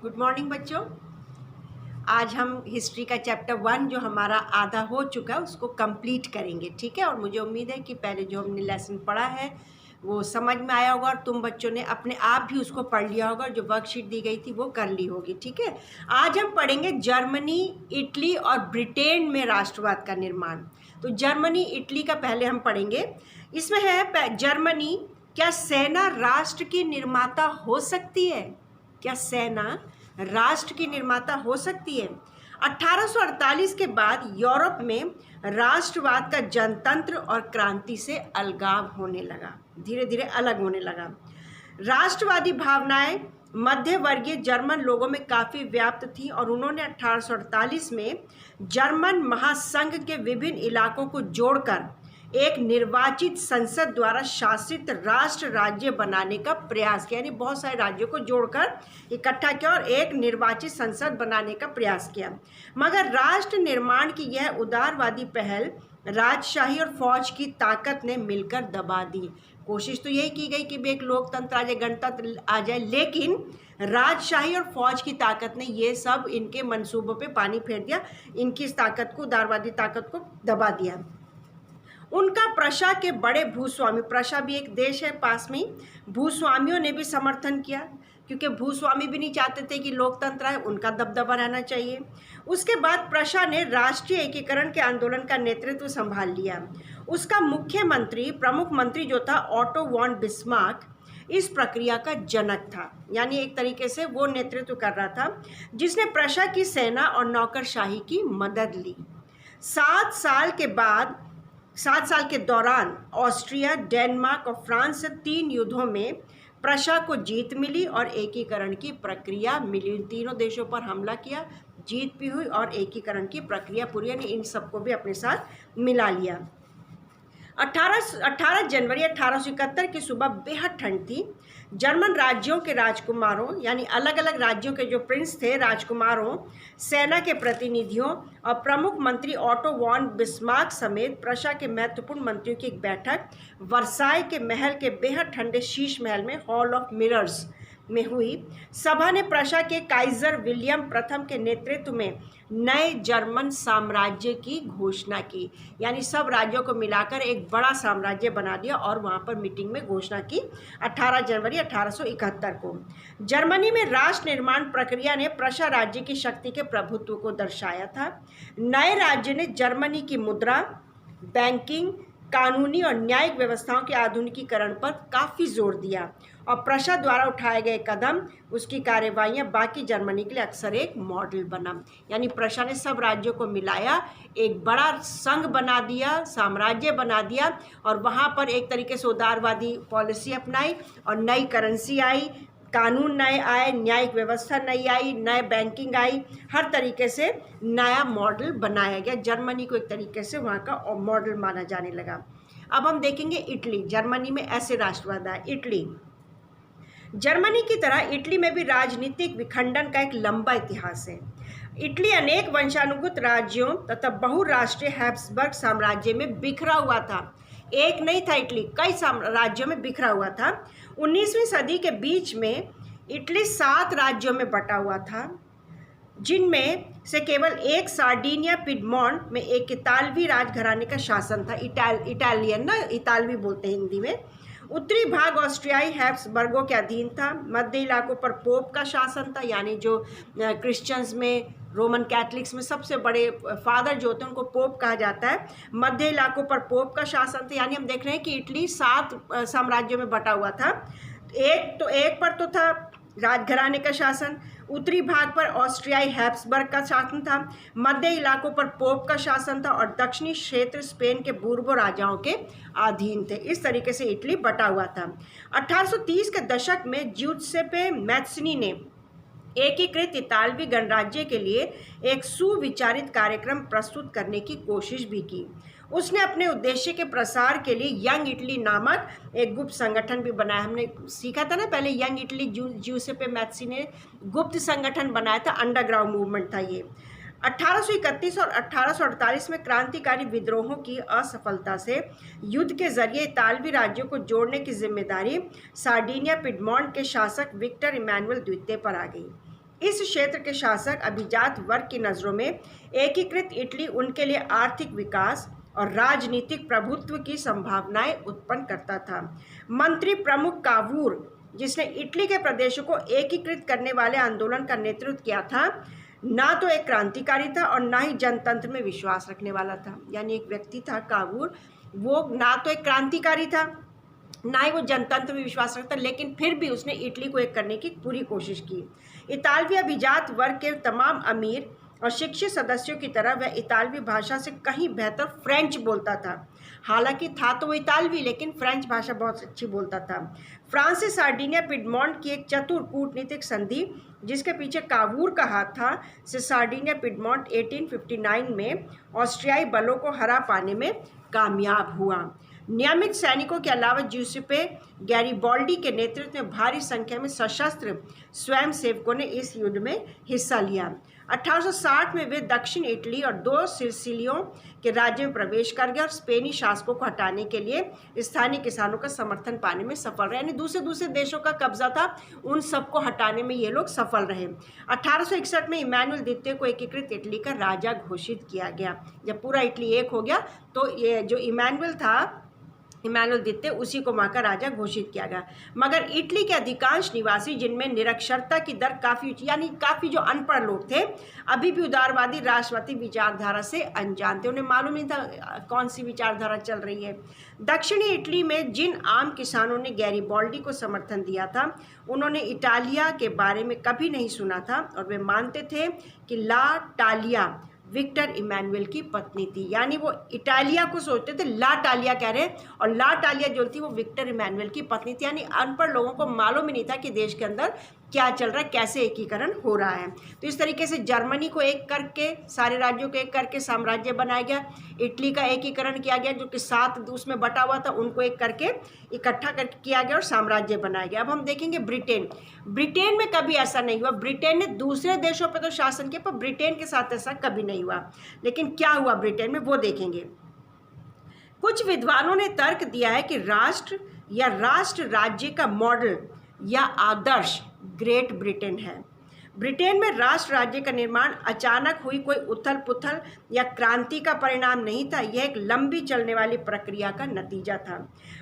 Good morning बच्चों। आज हम हिस्ट्री का चैप्टर 1 जो हमारा आधा हो चुका है उसको कंप्लीट करेंगे, ठीक है। और मुझे उम्मीद है कि पहले जो हमने लेसन पढ़ा है वो समझ में आया होगा और तुम बच्चों ने अपने आप भी उसको पढ़ लिया होगा, जो वर्कशीट दी गई थी वो कर ली होगी, ठीक है। आज हम पढ़ेंगे जर्मनी, इटली और ब्रिटेन में राष्ट्रवाद का निर्माण। तो जर्मनी, इटली का पहले हम पढ़ेंगे। इसमें है जर्मनी, क्या सेना राष्ट्र की निर्माता हो सकती है? क्या सेना राष्ट्र की निर्माता हो सकती है? 1848 के बाद यूरोप में राष्ट्रवाद का जनतंत्र और क्रांति से अलगाव होने लगा, धीरे धीरे अलग होने लगा। राष्ट्रवादी भावनाएं मध्य वर्गीय जर्मन लोगों में काफ़ी व्याप्त थी और उन्होंने 1848 में जर्मन महासंघ के विभिन्न इलाकों को जोड़कर एक निर्वाचित संसद द्वारा शासित राष्ट्र राज्य बनाने का प्रयास किया, यानी बहुत सारे राज्यों को जोड़कर इकट्ठा किया और एक निर्वाचित संसद बनाने का प्रयास किया। मगर राष्ट्र निर्माण की यह उदारवादी पहल राजशाही और फौज की ताकत ने मिलकर दबा दी। कोशिश तो यही की गई कि एक लोकतंत्र आ जाए, गणतंत्र आ जाए, लेकिन राजशाही और फौज की ताकत ने ये सब इनके मंसूबों पे पानी फेर दिया, इनकी इस ताकत को, उदारवादी ताकत को दबा दिया। उनका प्रशा के बड़े भूस्वामी, प्रशा भी एक देश है पास में ही, भूस्वामियों ने भी समर्थन किया, क्योंकि भूस्वामी भी नहीं चाहते थे कि लोकतंत्र है, उनका दबदबा रहना चाहिए। उसके बाद प्रशा ने राष्ट्रीय एकीकरण के आंदोलन का नेतृत्व संभाल लिया। उसका मुख्यमंत्री, प्रमुख मंत्री जो था, ऑटो वॉन बिस्मार्क, इस प्रक्रिया का जनक था, यानी एक तरीके से वो नेतृत्व कर रहा था, जिसने प्रशा की सेना और नौकरशाही की मदद ली। 7 साल के दौरान ऑस्ट्रिया, डेनमार्क और फ्रांस से 3 युद्धों में प्रशा को जीत मिली और एकीकरण की प्रक्रिया मिली। इन तीनों देशों पर हमला किया, जीत भी हुई और एकीकरण की प्रक्रिया पूरी, यानी इन सबको भी अपने साथ मिला लिया। 18 जनवरी 1871 की सुबह बेहद ठंड थी। जर्मन राज्यों के राजकुमारों, यानी अलग अलग राज्यों के जो प्रिंस थे, राजकुमारों, सेना के प्रतिनिधियों और प्रमुख मंत्री ऑटो वॉन बिस्मार्क समेत प्रशा के महत्वपूर्ण मंत्रियों की एक बैठक वर्साई के महल के बेहद ठंडे शीश महल में, हॉल ऑफ मिरर्स में हुई। सभा ने प्रशा के काइजर विलियम प्रथम के नेतृत्व में नए जर्मन साम्राज्य की घोषणा की, यानी सब राज्यों को मिलाकर एक बड़ा साम्राज्य बना दिया और वहां पर मीटिंग में घोषणा की 18 जनवरी 1871 को। जर्मनी में राष्ट्र निर्माण प्रक्रिया ने प्रशा राज्य की शक्ति के प्रभुत्व को दर्शाया था। नए राज्य ने जर्मनी की मुद्रा, बैंकिंग, कानूनी और न्यायिक व्यवस्थाओं के आधुनिकीकरण पर काफ़ी जोर दिया और प्रशा द्वारा उठाए गए कदम, उसकी कार्यवाहियाँ बाकी जर्मनी के लिए अक्सर एक मॉडल बना। यानी प्रशा ने सब राज्यों को मिलाया, एक बड़ा संघ बना दिया, साम्राज्य बना दिया और वहाँ पर एक तरीके से उदारवादी पॉलिसी अपनाई और नई करेंसी आई, कानून नए आए, न्यायिक व्यवस्था नई आई, नए बैंकिंग आई, हर तरीके से नया मॉडल बनाया गया। जर्मनी को एक तरीके से वहाँ का मॉडल माना जाने लगा। अब हम देखेंगे इटली। जर्मनी में ऐसे राष्ट्रवाद आया। इटली, जर्मनी की तरह इटली में भी राजनीतिक विखंडन का एक लंबा इतिहास है। इटली अनेक वंशानुगत राज्यों तथा बहुराष्ट्रीय हैब्सबर्ग साम्राज्य में बिखरा हुआ था। एक नहीं था इटली, कई राज्यों में बिखरा हुआ था। 19वीं सदी के बीच में इटली 7 राज्यों में बटा हुआ था, जिनमें से केवल एक सार्डिनिया पिडमोंट में एक इतालवी राजघराने का शासन था। इटालियन ना, इतालवी बोलते हैं हिंदी में। उत्तरी भाग ऑस्ट्रियाई हैब्सबर्गों के अधीन था। मध्य इलाकों पर पोप का शासन था, यानी जो क्रिश्चियंस में, रोमन कैथलिक्स में सबसे बड़े फादर जो होते हैं उनको पोप कहा जाता है। मध्य इलाकों पर पोप का शासन था। यानी हम देख रहे हैं कि इटली 7 साम्राज्यों में बटा हुआ था। एक पर तो था राजघराने का शासन, उत्तरी भाग पर ऑस्ट्रियाई हैब्सबर्ग का शासन था, मध्य इलाकों पर पोप का शासन था और दक्षिणी क्षेत्र स्पेन के बूर्बो राजाओं के अधीन थे। इस तरीके से इटली बटा हुआ था। 1830 के दशक में ज्यूसेप्पे मैत्सनी ने एकीकृत इतालवी गणराज्य के लिए एक सुविचारित कार्यक्रम प्रस्तुत करने की कोशिश भी की। उसने अपने उद्देश्य के प्रसार के लिए यंग इटली नामक एक गुप्त संगठन भी बनाया। हमने सीखा था ना पहले, यंग इटली, ज्यूसेप्पे मैत्सी ने गुप्त संगठन बनाया था, अंडरग्राउंड मूवमेंट था ये। 1831 और 1848 में क्रांतिकारी विद्रोहों की असफलता से युद्ध के जरिए इतालवी राज्यों को जोड़ने की जिम्मेदारी सार्डिनिया पिडमोंट के शासक विक्टर इमैनुअल द्वितीय पर आ गई। इस क्षेत्र के शासक अभिजात वर्ग की नज़रों में एकीकृत इटली उनके लिए आर्थिक विकास और राजनीतिक प्रभुत्व की संभावनाएं उत्पन्न करता था। मंत्री प्रमुख कावूर, जिसने इटली के प्रदेशों को एकीकृत करने वाले आंदोलन का नेतृत्व किया था, ना तो एक क्रांतिकारी था और ना ही जनतंत्र में विश्वास रखने वाला था। यानी एक व्यक्ति था कावूर, वो ना तो एक क्रांतिकारी था, ना ही वो जनतंत्र में विश्वास रखता, लेकिन फिर भी उसने इटली को एक करने की पूरी कोशिश की। इतालवी अभिजात वर्ग के तमाम अमीर और शिक्षित सदस्यों की तरह वह इतालवी भाषा से कहीं बेहतर फ्रेंच बोलता था। हालांकि था तो वो इतालवी, लेकिन फ्रेंच भाषा बहुत अच्छी बोलता था। फ्रांस से सार्डिनिया पिडमोंट की एक चतुर कूटनीतिक संधि, जिसके पीछे कावूर का हाथ था, से सार्डिनिया पिडमोंट 1859 में ऑस्ट्रियाई बलों को हरा पाने में कामयाब हुआ। नियमित सैनिकों के अलावा ज्यूसेppe गैरिबाल्डी के नेतृत्व में भारी संख्या में सशस्त्र स्वयंसेवकों ने इस युद्ध में हिस्सा लिया। 1860 में वे दक्षिण इटली और 2 सिसिलियों के राज्य में प्रवेश कर गए और स्पेनी शासकों को हटाने के लिए स्थानीय किसानों का समर्थन पाने में सफल रहे। यानी दूसरे देशों का कब्जा था, उन सबको हटाने में ये लोग सफल रहे। 1861 में इमैनुअल द्वितीय को एकीकृत इटली का राजा घोषित किया गया। जब पूरा इटली एक हो गया तो ये जो इमैनुअल था, इमैनुअल द्वितीय, उसी को वहाँ का राजा घोषित किया गया। मगर इटली के अधिकांश निवासी, जिनमें निरक्षरता की दर काफ़ी, यानी काफ़ी जो अनपढ़ लोग थे, अभी भी उदारवादी राष्ट्रवादी विचारधारा से अनजान थे। उन्हें मालूम नहीं था कौन सी विचारधारा चल रही है। दक्षिणी इटली में जिन आम किसानों ने गैरिबाल्डी को समर्थन दिया था, उन्होंने इटालिया के बारे में कभी नहीं सुना था और वे मानते थे कि ला टालिया विक्टर इमैनुअल की पत्नी थी। यानी वो इटालिया को सोचते थे, ला टालिया कह रहे हैं, और ला टालिया जो थी वो विक्टर इमैनुअल की पत्नी थी। यानी अनपढ़ लोगों को मालूम ही नहीं था कि देश के अंदर क्या चल रहा है, कैसे एकीकरण हो रहा है। तो इस तरीके से जर्मनी को एक करके, सारे राज्यों को एक करके साम्राज्य बनाया गया। इटली का एकीकरण किया गया, जो कि 7 उसमें बटा हुआ था, उनको एक करके इकट्ठा करके किया गया और साम्राज्य बनाया गया। अब हम देखेंगे ब्रिटेन। ब्रिटेन में कभी ऐसा नहीं हुआ। ब्रिटेन ने दूसरे देशों पर तो शासन किया, पर ब्रिटेन के साथ ऐसा कभी नहीं हुआ। लेकिन क्या हुआ ब्रिटेन में, वो देखेंगे। कुछ विद्वानों ने तर्क दिया है कि राष्ट्र या राष्ट्र राज्य का मॉडल या आदर्श ग्रेट ब्रिटेन है। ब्रिटेन में राष्ट्र राज्य का निर्माण अचानक हुई कोई उथल पुथल या क्रांति का परिणाम नहीं था। यह एक लंबी चलने वाली प्रक्रिया का नतीजा था।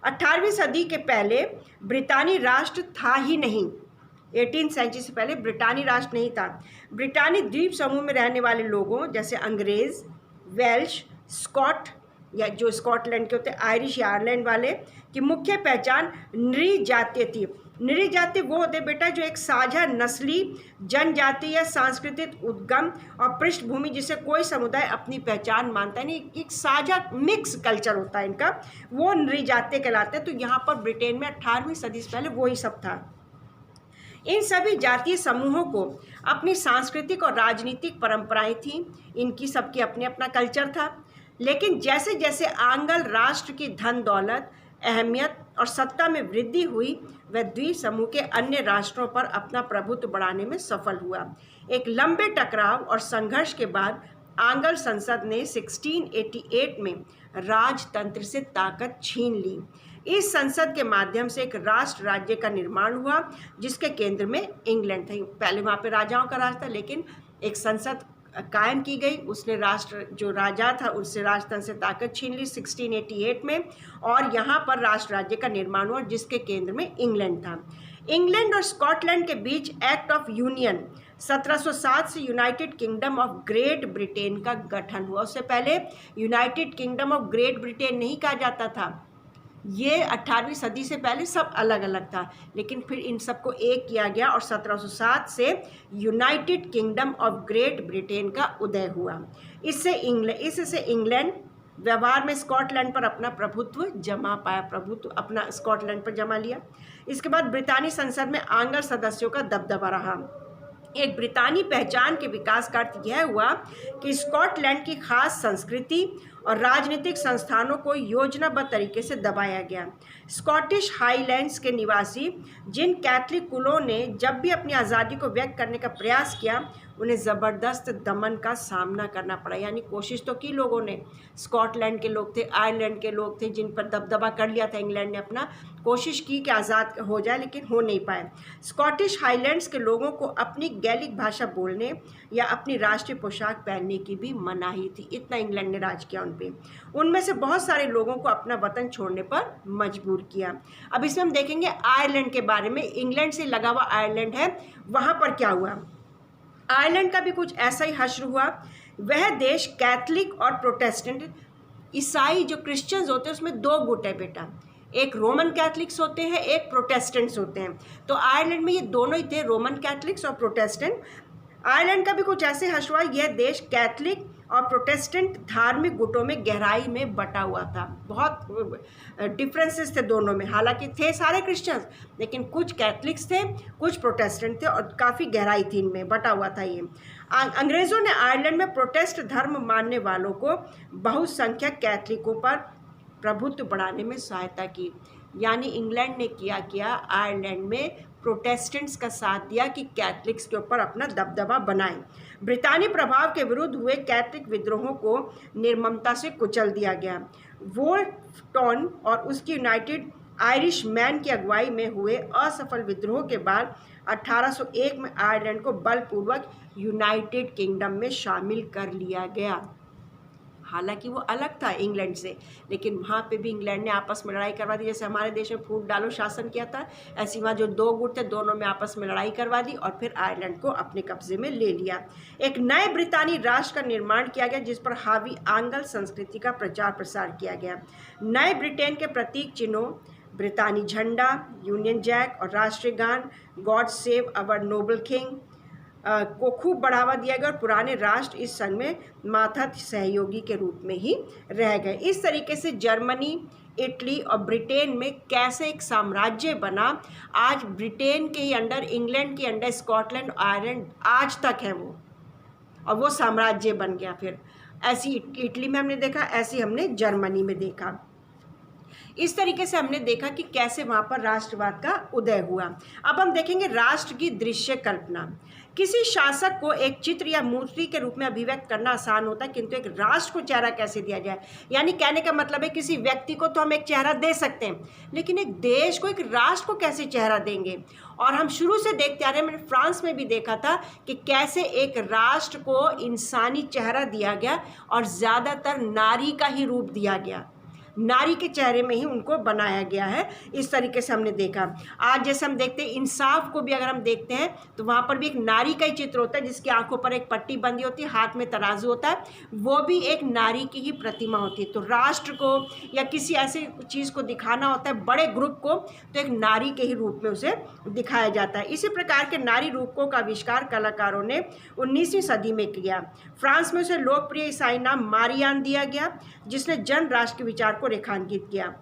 18वीं सदी के पहले ब्रितानी राष्ट्र था ही नहीं। 18th सेंचुरी से पहले ब्रिटानी राष्ट्र नहीं था। ब्रिटानी द्वीप समूह में रहने वाले लोगों, जैसे अंग्रेज, वेल्श, स्कॉट या जो स्कॉटलैंड के होते, आयरिश या आयरलैंड वाले, की मुख्य पहचान नृजातीय थी। नृजातीय वो होते बेटा जो एक साझा नस्ली, जनजाति या सांस्कृतिक उद्गम और पृष्ठभूमि, जिसे कोई समुदाय अपनी पहचान मानता है, नहीं, एक साझा मिक्स कल्चर होता है इनका, वो नृजातीय कहलाते हैं। तो यहाँ पर ब्रिटेन में 18वीं सदी से पहले वही सब था। इन सभी जातीय समूहों को अपनी सांस्कृतिक और राजनीतिक परंपराएं थीं। इनकी सबकी अपने अपना कल्चर था। लेकिन जैसे जैसे आंग्ल राष्ट्र की धन दौलत, अहमियत और सत्ता में वृद्धि हुई, वह द्वीप समूह के अन्य राष्ट्रों पर अपना प्रभुत्व बढ़ाने में सफल हुआ। एक लंबे टकराव और संघर्ष के बाद आंग्ल संसद ने 1688 में राजतंत्र से ताकत छीन ली। इस संसद के माध्यम से एक राष्ट्र राज्य का निर्माण हुआ, जिसके केंद्र में इंग्लैंड था। पहले वहाँ पे राजाओं का राज था, लेकिन एक संसद कायम की गई, उसने राष्ट्र जो राजा था उससे राजतंत्र से ताकत छीन ली 1688 में, और यहाँ पर राष्ट्र राज्य का निर्माण हुआ, जिसके केंद्र में इंग्लैंड था। इंग्लैंड और स्कॉटलैंड के बीच एक्ट ऑफ यूनियन 1707 से United kingdom of great Britain का गठन हुआ। उससे पहले United kingdom of great Britain नहीं कहा जाता था। ये 18वीं सदी से पहले सब अलग अलग था, लेकिन फिर इन सबको एक किया गया और 1707 से United kingdom of great Britain का उदय हुआ। इससे इंग्लैंड व्यवहार में स्कॉटलैंड पर अपना प्रभुत्व जमा पाया, प्रभुत्व अपना स्कॉटलैंड पर जमा लिया। इसके बाद ब्रितानी संसद में आंग्ल सदस्यों का दबदबा रहा। एक ब्रितानी पहचान के विकास का अर्थ यह हुआ कि स्कॉटलैंड की खास संस्कृति और राजनीतिक संस्थानों को योजनाबद्ध तरीके से दबाया गया। स्कॉटिश हाईलैंड्स के निवासी, जिन कैथलिक कुलों ने जब भी अपनी आज़ादी को व्यक्त करने का प्रयास किया, उन्हें ज़बरदस्त दमन का सामना करना पड़ा। यानी कोशिश तो की लोगों ने, स्कॉटलैंड के लोग थे, आयरलैंड के लोग थे, जिन पर दबदबा कर लिया था इंग्लैंड ने अपना, कोशिश की कि आज़ाद हो जाए, लेकिन हो नहीं पाए। स्कॉटिश हाईलैंड्स के लोगों को अपनी गैलिक भाषा बोलने या अपनी राष्ट्रीय पोशाक पहनने की भी मनाही थी। इतना इंग्लैंड ने राज किया उन पे। उनमें से बहुत सारे लोगों को अपना वतन छोड़ने पर मजबूर किया। अब इसमें हम देखेंगे आयरलैंड के बारे में। इंग्लैंड से लगा हुआ आयरलैंड है, वहाँ पर क्या हुआ। आयरलैंड का भी कुछ ऐसा ही हश्र हुआ। वह देश कैथलिक और प्रोटेस्टेंट, ईसाई जो क्रिश्चियंस होते हैं उसमें दो गुट है बेटा, एक रोमन कैथलिक्स होते हैं, एक प्रोटेस्टेंट्स होते हैं। तो आयरलैंड में ये दोनों ही थे, रोमन कैथलिक्स और प्रोटेस्टेंट। आयरलैंड का भी कुछ ऐसे हश्र हुआ। यह देश कैथलिक और प्रोटेस्टेंट धार्मिक गुटों में गहराई में बटा हुआ था। बहुत डिफरेंसेस थे दोनों में, हालांकि थे सारे क्रिश्चियंस, लेकिन कुछ कैथलिक्स थे, कुछ प्रोटेस्टेंट थे, और काफ़ी गहराई थी इनमें, बटा हुआ था ये। अंग्रेज़ों ने आयरलैंड में प्रोटेस्ट धर्म मानने वालों को बहुसंख्यक कैथलिकों पर प्रभुत्व बढ़ाने में सहायता की। यानी इंग्लैंड ने किया आयरलैंड में प्रोटेस्टेंट्स का साथ दिया कि कैथलिक्स के ऊपर अपना दबदबा बनाएं। ब्रितानी प्रभाव के विरुद्ध हुए कैथलिक विद्रोहों को निर्ममता से कुचल दिया गया। वोल्टन और उसकी यूनाइटेड आयरिश मैन की अगुवाई में हुए असफल विद्रोह के बाद 1801 में आयरलैंड को बलपूर्वक यूनाइटेड किंगडम में शामिल कर लिया गया। हालांकि वो अलग था इंग्लैंड से, लेकिन वहाँ पे भी इंग्लैंड ने आपस में लड़ाई करवा दी। जैसे हमारे देश में फूट डालो शासन किया था, ऐसी वहाँ जो दो गुट थे दोनों में आपस में लड़ाई करवा दी और फिर आयरलैंड को अपने कब्जे में ले लिया। एक नए ब्रितानी राष्ट्र का निर्माण किया गया जिस पर हावी आंग्ल संस्कृति का प्रचार प्रसार किया गया। नए ब्रिटेन के प्रतीक चिन्हों ब्रितानी झंडा, यूनियन जैक और राष्ट्रीय गान God save our Nobel king को खूब बढ़ावा दिया गया और पुराने राष्ट्र इस संघ में माथा सहयोगी के रूप में ही रह गए। इस तरीके से जर्मनी, इटली और ब्रिटेन में कैसे एक साम्राज्य बना। आज ब्रिटेन के ही अंडर, इंग्लैंड के अंडर स्कॉटलैंड, आयरलैंड आज तक है वो, और वो साम्राज्य बन गया। फिर ऐसी इटली में हमने देखा, ऐसी हमने जर्मनी में देखा। इस तरीके से हमने देखा कि कैसे वहाँ पर राष्ट्रवाद का उदय हुआ। अब हम देखेंगे राष्ट्र की दृश्य कल्पना। किसी शासक को एक चित्र या मूर्ति के रूप में अभिव्यक्त करना आसान होता है, किंतु एक राष्ट्र को चेहरा कैसे दिया जाए। यानी कहने का मतलब है किसी व्यक्ति को तो हम एक चेहरा दे सकते हैं, लेकिन एक देश को, एक राष्ट्र को कैसे चेहरा देंगे। और हम शुरू से देखते आ रहे हैं, मैंने फ्रांस में भी देखा था कि कैसे एक राष्ट्र को इंसानी चेहरा दिया गया और ज़्यादातर नारी का ही रूप दिया गया, नारी के चेहरे में ही उनको बनाया गया है। इस तरीके से हमने देखा। आज जैसे हम देखते हैं इंसाफ को भी अगर हम देखते हैं तो वहाँ पर भी एक नारी का ही चित्र होता है, जिसकी आंखों पर एक पट्टी बंधी होती है, हाथ में तराजू होता है, वो भी एक नारी की ही प्रतिमा होती है। तो राष्ट्र को या किसी ऐसी चीज़ को दिखाना होता है, बड़े ग्रुप को, तो एक नारी के ही रूप में उसे दिखाया जाता है। इसी प्रकार के नारी रूपों का आविष्कार कलाकारों ने 19वीं सदी में किया। फ्रांस में उसे लोकप्रिय ईसाई नाम मारियान दिया गया, जिसने जन राष्ट्र के विचार को रेखांकित किया।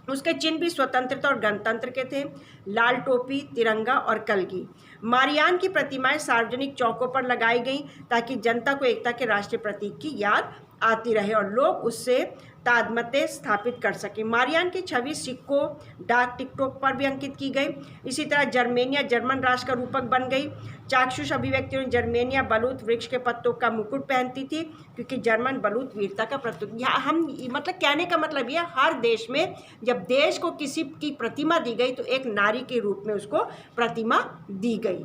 उसके चिन्ह भी स्वतंत्रता और गणतंत्र के थे, लाल टोपी, तिरंगा और कलगी। मारियान की प्रतिमाएं सार्वजनिक चौकों पर लगाई गईं ताकि जनता को एकता के राष्ट्रीय प्रतीक की याद आती रहे और लोग उससे तादमते स्थापित कर सकें। मारियान की छवि सिक्कों, डाक टिकटों पर भी अंकित की गई। इसी तरह जर्मेनिया जर्मन राष्ट्र का रूपक बन गई। चाक्षुष अभिव्यक्तियों में जर्मेनिया बलूत वृक्ष के पत्तों का मुकुट पहनती थी, क्योंकि जर्मन बलूत वीरता का प्रतीक। यहाँ हम मतलब कहने का मतलब यह, हर देश में जब देश को किसी की प्रतिमा दी गई तो एक नारी के रूप में उसको प्रतिमा दी गई।